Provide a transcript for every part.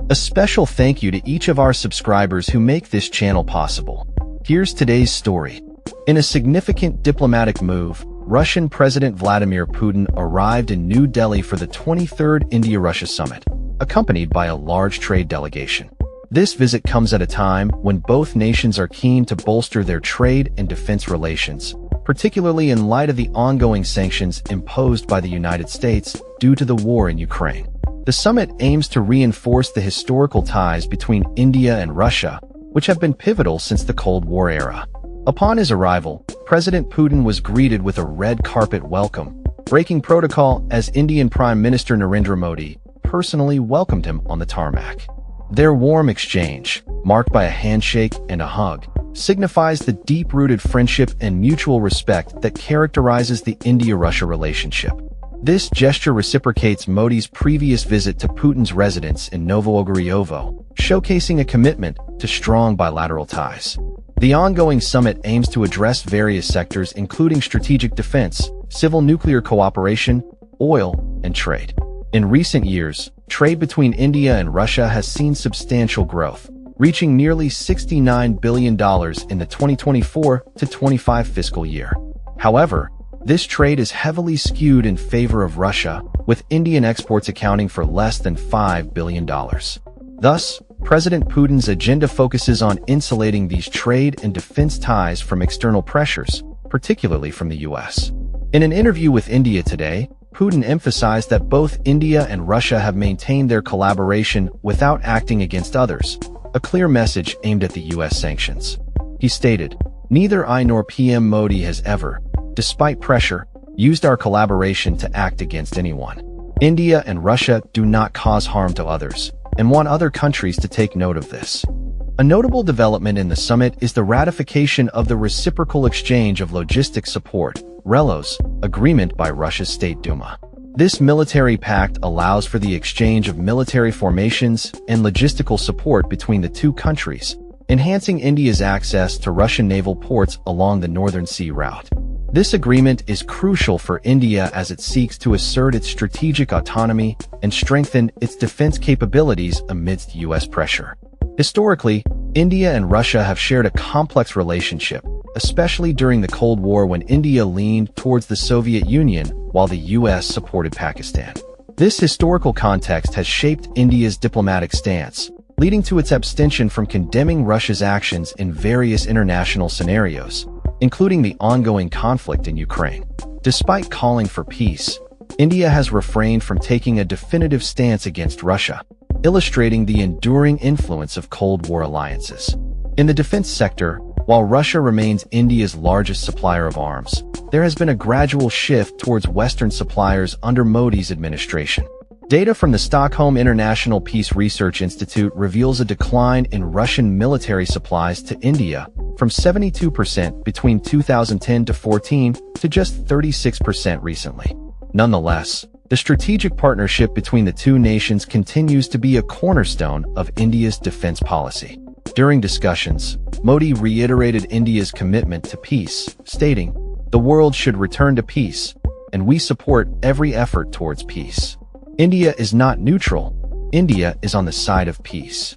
A special thank you to each of our subscribers who make this channel possible. Here's today's story. In a significant diplomatic move, Russian President Vladimir Putin arrived in New Delhi for the 23rd India-Russia summit, accompanied by a large trade delegation. This visit comes at a time when both nations are keen to bolster their trade and defense relations, particularly in light of the ongoing sanctions imposed by the United States due to the war in Ukraine. The summit aims to reinforce the historical ties between India and Russia, which have been pivotal since the Cold War era. Upon his arrival, President Putin was greeted with a red carpet welcome, breaking protocol as Indian Prime Minister Narendra Modi personally welcomed him on the tarmac. Their warm exchange, marked by a handshake and a hug, signifies the deep-rooted friendship and mutual respect that characterizes the India-Russia relationship. This gesture reciprocates Modi's previous visit to Putin's residence in Novoogoryovo, showcasing a commitment to strong bilateral ties. The ongoing summit aims to address various sectors including strategic defense, civil nuclear cooperation, oil, and trade. In recent years, trade between India and Russia has seen substantial growth, reaching nearly $69 billion in the 2024-25 fiscal year. However, this trade is heavily skewed in favor of Russia, with Indian exports accounting for less than $5 billion. Thus, President Putin's agenda focuses on insulating these trade and defense ties from external pressures, particularly from the U.S. In an interview with India Today, Putin emphasized that both India and Russia have maintained their collaboration without acting against others, a clear message aimed at the U.S. sanctions. He stated, "Neither I nor PM Modi has ever, despite pressure, used our collaboration to act against anyone. India and Russia do not cause harm to others, and want other countries to take note of this." A notable development in the summit is the ratification of the Reciprocal Exchange of Logistic Support (RELOS) agreement by Russia's State Duma. This military pact allows for the exchange of military formations and logistical support between the two countries, enhancing India's access to Russian naval ports along the Northern Sea route. This agreement is crucial for India as it seeks to assert its strategic autonomy and strengthen its defense capabilities amidst U.S. pressure. Historically, India and Russia have shared a complex relationship, especially during the Cold War when India leaned towards the Soviet Union while the U.S. supported Pakistan. This historical context has shaped India's diplomatic stance, leading to its abstention from condemning Russia's actions in various international scenarios, including the ongoing conflict in Ukraine. Despite calling for peace, India has refrained from taking a definitive stance against Russia, illustrating the enduring influence of Cold War alliances. In the defense sector, while Russia remains India's largest supplier of arms, there has been a gradual shift towards Western suppliers under Modi's administration. Data from the Stockholm International Peace Research Institute reveals a decline in Russian military supplies to India from 72% between 2010-14 to just 36% recently. Nonetheless, the strategic partnership between the two nations continues to be a cornerstone of India's defense policy. During discussions, Modi reiterated India's commitment to peace, stating, "The world should return to peace, and we support every effort towards peace. India is not neutral. India is on the side of peace."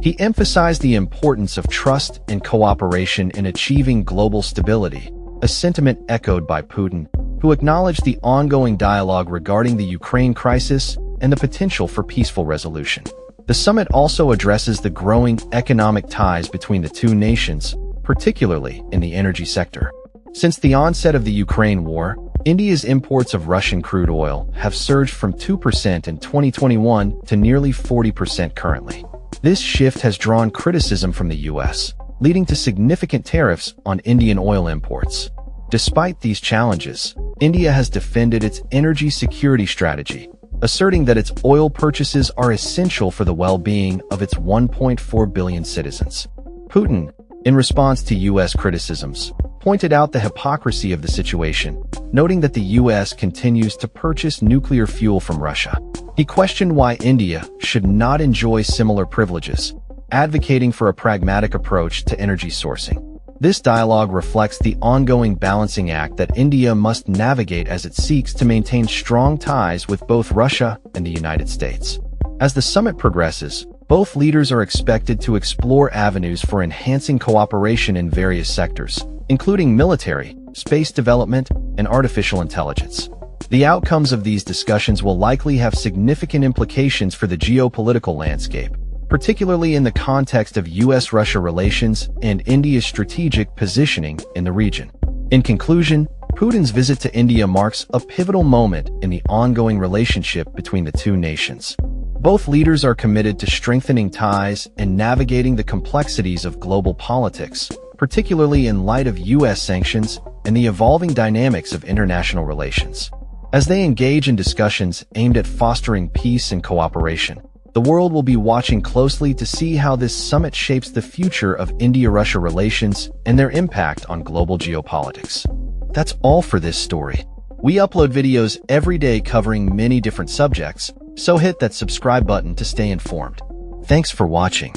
He emphasized the importance of trust and cooperation in achieving global stability, a sentiment echoed by Putin, who acknowledged the ongoing dialogue regarding the Ukraine crisis and the potential for peaceful resolution. The summit also addresses the growing economic ties between the two nations, particularly in the energy sector. Since the onset of the Ukraine war, India's imports of Russian crude oil have surged from 2% in 2021 to nearly 40% currently. This shift has drawn criticism from the U.S., leading to significant tariffs on Indian oil imports. Despite these challenges, India has defended its energy security strategy, asserting that its oil purchases are essential for the well-being of its 1.4 billion citizens. Putin, in response to U.S. criticisms, pointed out the hypocrisy of the situation, noting that the U.S. continues to purchase nuclear fuel from Russia. He questioned why India should not enjoy similar privileges, advocating for a pragmatic approach to energy sourcing. This dialogue reflects the ongoing balancing act that India must navigate as it seeks to maintain strong ties with both Russia and the United States. As the summit progresses, Both leaders are expected to explore avenues for enhancing cooperation in various sectors, including military, space development, and artificial intelligence. The outcomes of these discussions will likely have significant implications for the geopolitical landscape, particularly in the context of U.S.-Russia relations and India's strategic positioning in the region. In conclusion, Putin's visit to India marks a pivotal moment in the ongoing relationship between the two nations. Both leaders are committed to strengthening ties and navigating the complexities of global politics, particularly in light of U.S. sanctions and the evolving dynamics of international relations. As they engage in discussions aimed at fostering peace and cooperation, the world will be watching closely to see how this summit shapes the future of India-Russia relations and their impact on global geopolitics. That's all for this story. We upload videos every day covering many different subjects, so hit that subscribe button to stay informed. Thanks for watching.